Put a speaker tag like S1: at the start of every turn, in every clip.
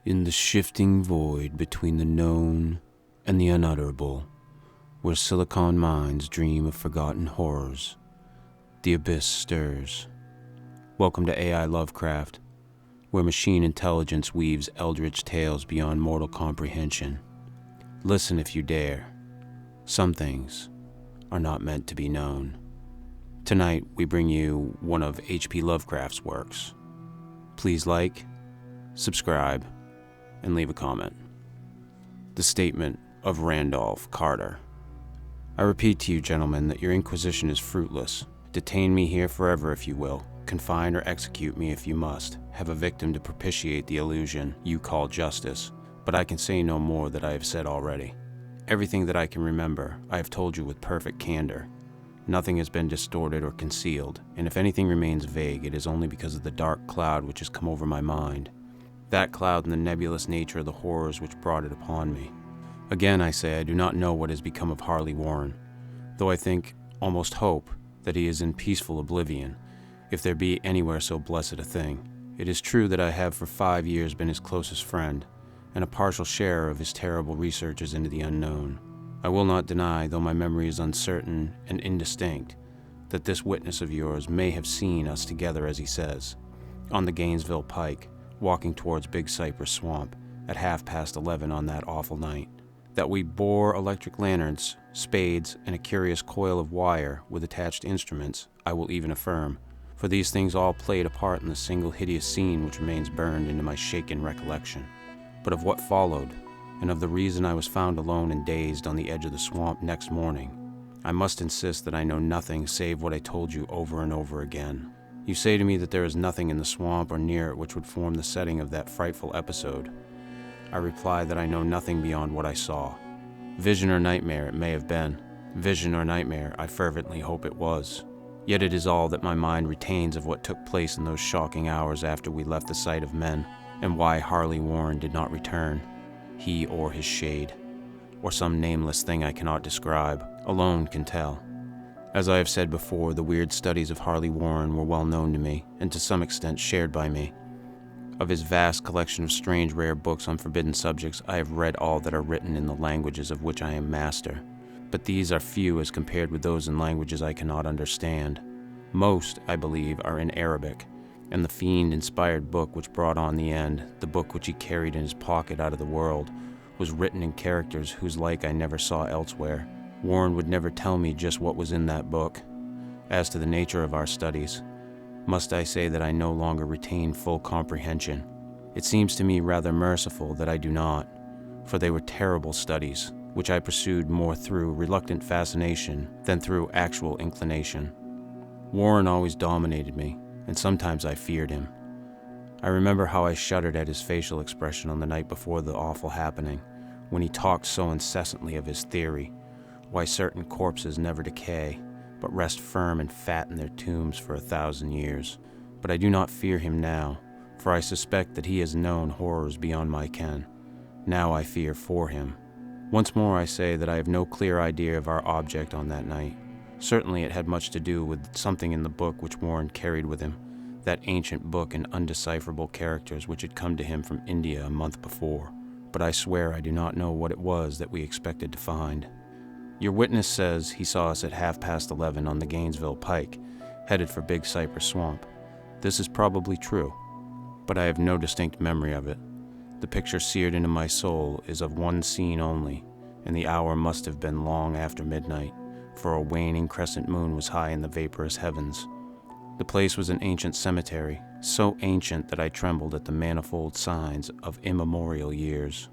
S1: In the shifting void between the known and the unutterable, where silicon minds dream of forgotten horrors, the abyss stirs. Welcome to AI Lovecraft, where machine intelligence weaves eldritch tales beyond mortal comprehension. Listen if you dare. Some things are not meant to be known. Tonight, we bring you one of H.P. Lovecraft's works. Please like, subscribe, and leave a comment. The Statement of Randolph Carter. I repeat to you, gentlemen, that your inquisition is fruitless. Detain me here forever if you will. Confine or execute me if you must. Have a victim to propitiate the illusion you call justice. But I can say no more that I have said already. Everything that I can remember, I have told you with perfect candor. Nothing has been distorted or concealed, and if anything remains vague, it is only because of the dark cloud which has come over my mind. That cloud and the nebulous nature of the horrors which brought it upon me. Again, I say I do not know what has become of Harley Warren, though I think, almost hope, that he is in peaceful oblivion, if there be anywhere so blessed a thing. It is true that I have for 5 years been his closest friend, and a partial sharer of his terrible researches into the unknown. I will not deny, though my memory is uncertain and indistinct, that this witness of yours may have seen us together, as he says, on the Gainesville Pike, walking towards Big Cypress Swamp at 11:30 on that awful night. That we bore electric lanterns, spades, and a curious coil of wire with attached instruments, I will even affirm, for these things all played a part in the single hideous scene which remains burned into my shaken recollection. But of what followed, and of the reason I was found alone and dazed on the edge of the swamp next morning, I must insist that I know nothing save what I told you over and over again. You say to me that there is nothing in the swamp or near it which would form the setting of that frightful episode. I reply that I know nothing beyond what I saw. Vision or nightmare it may have been. Vision or nightmare, I fervently hope it was. Yet it is all that my mind retains of what took place in those shocking hours after we left the sight of men, and why Harley Warren did not return, he or his shade, or some nameless thing I cannot describe, alone can tell. As I have said before, the weird studies of Harley Warren were well known to me, and to some extent shared by me. Of his vast collection of strange rare books on forbidden subjects, I have read all that are written in the languages of which I am master, but these are few as compared with those in languages I cannot understand. Most, I believe, are in Arabic, and the fiend-inspired book which brought on the end, the book which he carried in his pocket out of the world, was written in characters whose like I never saw elsewhere. Warren would never tell me just what was in that book. As to the nature of our studies, must I say that I no longer retain full comprehension? It seems to me rather merciful that I do not, for they were terrible studies, which I pursued more through reluctant fascination than through actual inclination. Warren always dominated me, and sometimes I feared him. I remember how I shuddered at his facial expression on the night before the awful happening, when he talked so incessantly of his theory, why certain corpses never decay, but rest firm and fat in their tombs for 1,000 years. But I do not fear him now, for I suspect that he has known horrors beyond my ken. Now I fear for him. Once more I say that I have no clear idea of our object on that night. Certainly it had much to do with something in the book which Warren carried with him, that ancient book in undecipherable characters which had come to him from India a month before. But I swear I do not know what it was that we expected to find. Your witness says he saw us at 11:30 on the Gainesville Pike, headed for Big Cypress Swamp. This is probably true, but I have no distinct memory of it. The picture seared into my soul is of one scene only, and the hour must have been long after midnight, for a waning crescent moon was high in the vaporous heavens. The place was an ancient cemetery, so ancient that I trembled at the manifold signs of immemorial years.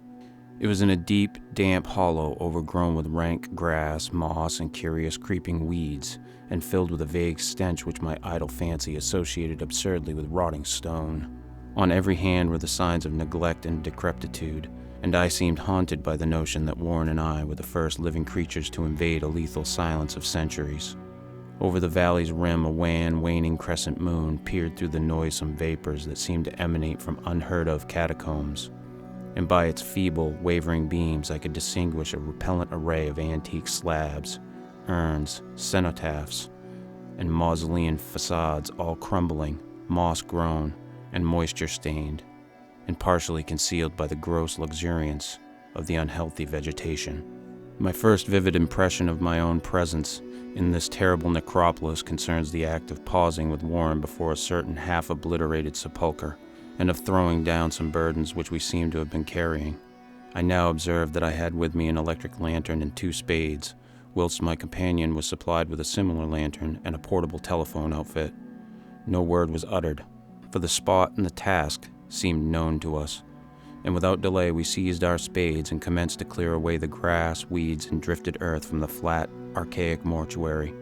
S1: It was in a deep, damp hollow overgrown with rank grass, moss, and curious creeping weeds, and filled with a vague stench which my idle fancy associated absurdly with rotting stone. On every hand were the signs of neglect and decrepitude, and I seemed haunted by the notion that Warren and I were the first living creatures to invade a lethal silence of centuries. Over the valley's rim a wan, waning crescent moon peered through the noisome vapors that seemed to emanate from unheard-of catacombs, and by its feeble, wavering beams I could distinguish a repellent array of antique slabs, urns, cenotaphs, and mausolean facades all crumbling, moss-grown, and moisture-stained. and partially concealed by the gross luxuriance of the unhealthy vegetation. My first vivid impression of my own presence in this terrible necropolis concerns the act of pausing with Warren before a certain half-obliterated sepulchre, and of throwing down some burdens which we seemed to have been carrying. I now observed that I had with me an electric lantern and 2 spades, whilst my companion was supplied with a similar lantern and a portable telephone outfit. No word was uttered, for the spot and the task seemed known to us, and without delay we seized our spades and commenced to clear away the grass, weeds, and drifted earth from the flat, archaic mortuary.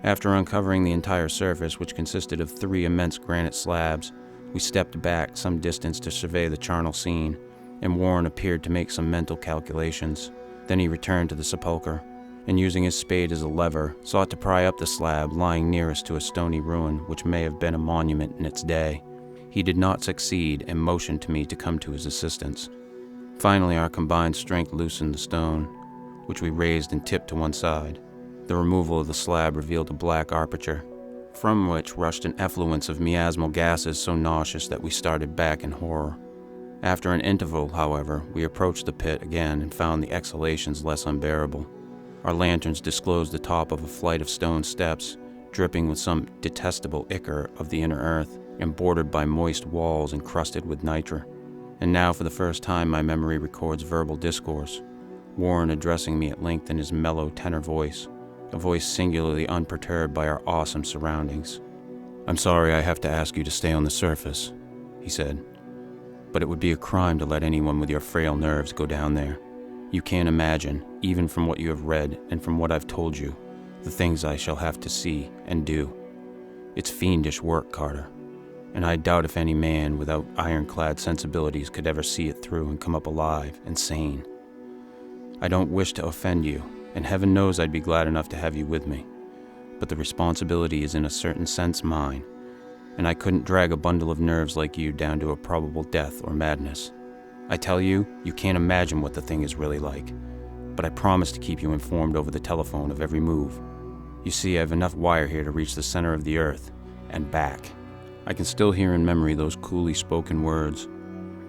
S1: After uncovering the entire surface, which consisted of 3 immense granite slabs, we stepped back some distance to survey the charnel scene, and Warren appeared to make some mental calculations. Then he returned to the sepulchre, and using his spade as a lever, sought to pry up the slab lying nearest to a stony ruin which may have been a monument in its day. He did not succeed, and motioned to me to come to his assistance. Finally, our combined strength loosened the stone, which we raised and tipped to one side. The removal of the slab revealed a black aperture, from which rushed an effluence of miasmal gases so nauseous that we started back in horror. After an interval, however, we approached the pit again and found the exhalations less unbearable. Our lanterns disclosed the top of a flight of stone steps, dripping with some detestable ichor of the inner earth, and bordered by moist walls encrusted with nitre. And now for the first time my memory records verbal discourse, Warren addressing me at length in his mellow tenor voice, a voice singularly unperturbed by our awesome surroundings. "I'm sorry I have to ask you to stay on the surface," he said, "but it would be a crime to let anyone with your frail nerves go down there. You can't imagine, even from what you have read and from what I've told you, the things I shall have to see and do. It's fiendish work, Carter, and I doubt if any man without ironclad sensibilities could ever see it through and come up alive and sane. I don't wish to offend you, and heaven knows I'd be glad enough to have you with me, but the responsibility is in a certain sense mine, and I couldn't drag a bundle of nerves like you down to a probable death or madness. I tell you, you can't imagine what the thing is really like, but I promise to keep you informed over the telephone of every move. You see, I have enough wire here to reach the center of the earth, and back." I can still hear in memory those coolly spoken words,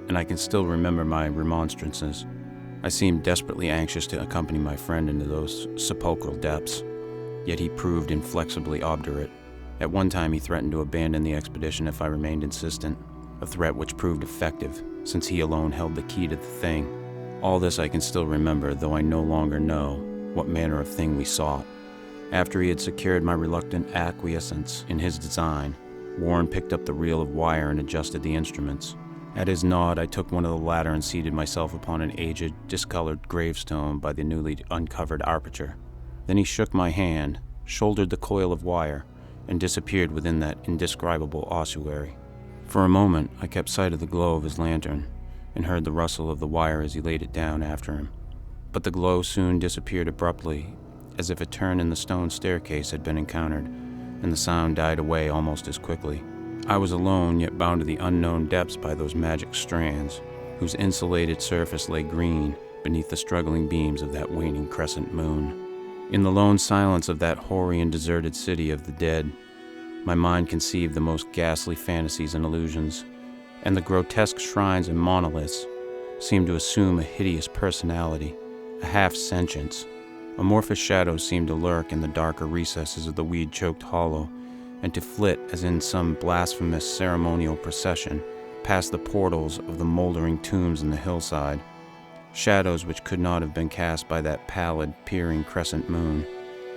S1: and I can still remember my remonstrances. I seemed desperately anxious to accompany my friend into those sepulchral depths, yet he proved inflexibly obdurate. At one time he threatened to abandon the expedition if I remained insistent, a threat which proved effective, since he alone held the key to the thing. All this I can still remember, though I no longer know what manner of thing we sought. After he had secured my reluctant acquiescence in his design, Warren picked up the reel of wire and adjusted the instruments. At his nod, I took one of the latter and seated myself upon an aged, discolored gravestone by the newly uncovered aperture. Then he shook my hand, shouldered the coil of wire, and disappeared within that indescribable ossuary. For a moment, I kept sight of the glow of his lantern, and heard the rustle of the wire as he laid it down after him. But the glow soon disappeared abruptly, as if a turn in the stone staircase had been encountered, and the sound died away almost as quickly. I was alone, yet bound to the unknown depths by those magic strands, whose insulated surface lay green beneath the struggling beams of that waning crescent moon. In the lone silence of that hoary and deserted city of the dead, my mind conceived the most ghastly fantasies and illusions, and the grotesque shrines and monoliths seemed to assume a hideous personality, a half-sentience. Amorphous shadows seemed to lurk in the darker recesses of the weed-choked hollow, and to flit as in some blasphemous ceremonial procession past the portals of the moldering tombs in the hillside, shadows which could not have been cast by that pallid, peering crescent moon.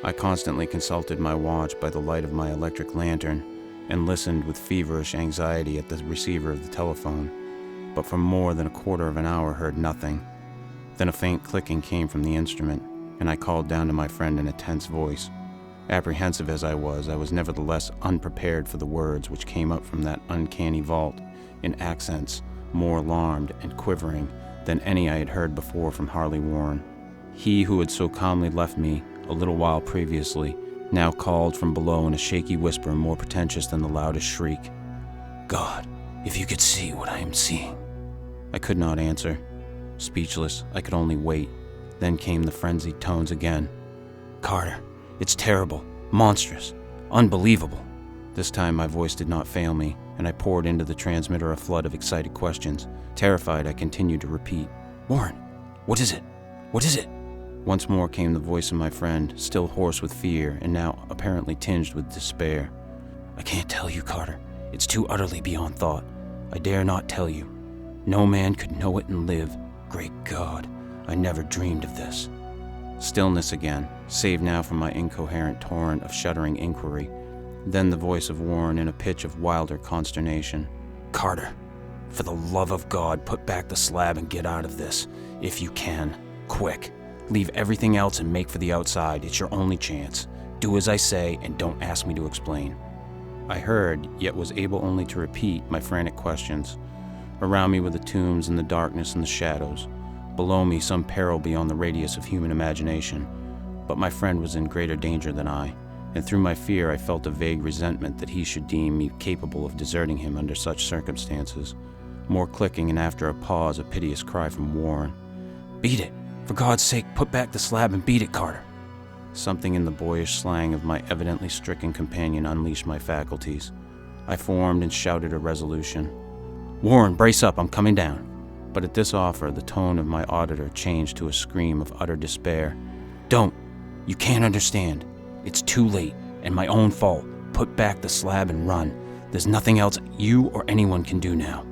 S1: I constantly consulted my watch by the light of my electric lantern, and listened with feverish anxiety at the receiver of the telephone, but for more than a quarter of an hour heard nothing. Then a faint clicking came from the instrument, and I called down to my friend in a tense voice. Apprehensive as I was nevertheless unprepared for the words which came up from that uncanny vault in accents more alarmed and quivering than any I had heard before from Harley Warren. He who had so calmly left me a little while previously now called from below in a shaky whisper more pretentious than the loudest shriek. "God, if you could see what I am seeing." I could not answer. Speechless, I could only wait. Then came the frenzied tones again. "Carter, it's terrible, monstrous, unbelievable." This time my voice did not fail me, and I poured into the transmitter a flood of excited questions. Terrified, I continued to repeat, "Warren, what is it? What is it?" Once more came the voice of my friend, still hoarse with fear and now apparently tinged with despair. "I can't tell you, Carter. It's too utterly beyond thought. I dare not tell you. No man could know it and live. Great God, I never dreamed of this." Stillness again, save now from my incoherent torrent of shuddering inquiry. Then the voice of Warren in a pitch of wilder consternation. "Carter, for the love of God, put back the slab and get out of this, if you can. Quick. Leave everything else and make for the outside. It's your only chance. Do as I say and don't ask me to explain." I heard, yet was able only to repeat my frantic questions. Around me were the tombs and the darkness and the shadows. Below me some peril beyond the radius of human imagination. But my friend was in greater danger than I, and through my fear I felt a vague resentment that he should deem me capable of deserting him under such circumstances. More clicking, and after a pause a piteous cry from Warren. "Beat it! For God's sake, put back the slab and beat it, Carter!" Something in the boyish slang of my evidently stricken companion unleashed my faculties. I formed and shouted a resolution. "Warren, brace up, I'm coming down." But at this offer, the tone of my auditor changed to a scream of utter despair. "Don't! You can't understand. It's too late, and my own fault. Put back the slab and run. There's nothing else you or anyone can do now."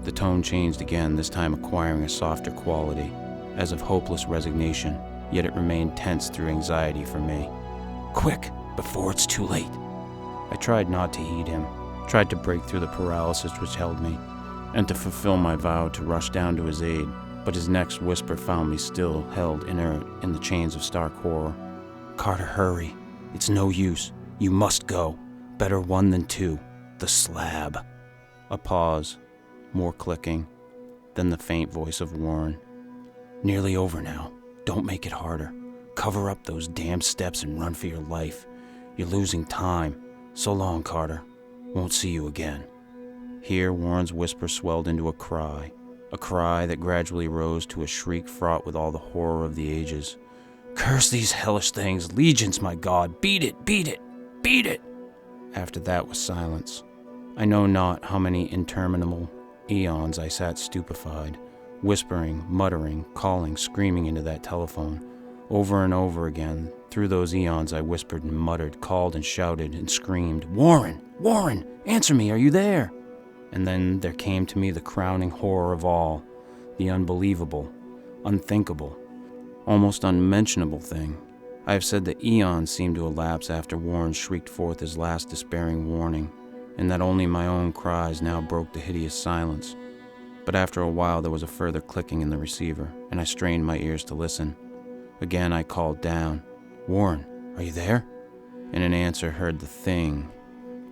S1: The tone changed again, this time acquiring a softer quality, as of hopeless resignation, yet it remained tense through anxiety for me. "Quick, before it's too late." I tried not to heed him, tried to break through the paralysis which held me, and to fulfill my vow to rush down to his aid, but his next whisper found me still held inert in the chains of stark horror. "Carter, hurry. It's no use. You must go. Better one than two. The slab." A pause, more clicking, then the faint voice of Warren. "Nearly over now. Don't make it harder. Cover up those damn steps and run for your life. You're losing time. So long, Carter. Won't see you again." Here Warren's whisper swelled into a cry that gradually rose to a shriek fraught with all the horror of the ages. "Curse these hellish things! Legions, my God! Beat it! Beat it! Beat it!" After that was silence. I know not how many interminable eons I sat stupefied, whispering, muttering, calling, screaming into that telephone. Over and over again, through those eons I whispered and muttered, called and shouted and screamed, "Warren! Warren! Answer me! Are you there?" And then there came to me the crowning horror of all, the unbelievable, unthinkable, almost unmentionable thing. I have said that eons seemed to elapse after Warren shrieked forth his last despairing warning, and that only my own cries now broke the hideous silence. But after a while there was a further clicking in the receiver, and I strained my ears to listen. Again I called down, "Warren, are you there?" And in answer heard the thing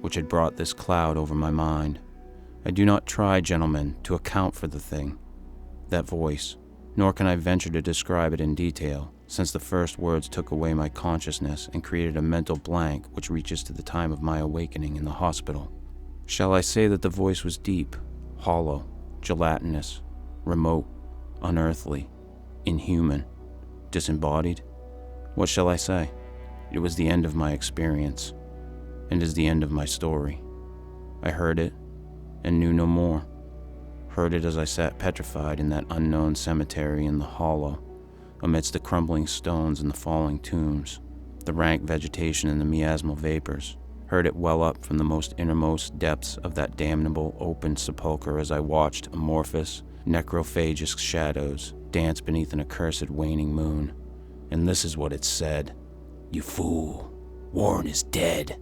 S1: which had brought this cloud over my mind. I do not try, gentlemen, to account for the thing, that voice, nor can I venture to describe it in detail, since the first words took away my consciousness and created a mental blank which reaches to the time of my awakening in the hospital. Shall I say that the voice was deep, hollow, gelatinous, remote, unearthly, inhuman, disembodied? What shall I say? It was the end of my experience, and is the end of my story. I heard it, and knew no more. Heard it as I sat petrified in that unknown cemetery in the hollow, amidst the crumbling stones and the falling tombs, the rank vegetation and the miasmal vapors. Heard it well up from the most innermost depths of that damnable open sepulchre as I watched amorphous, necrophagous shadows dance beneath an accursed waning moon. And this is what it said: "You fool, Warren is dead."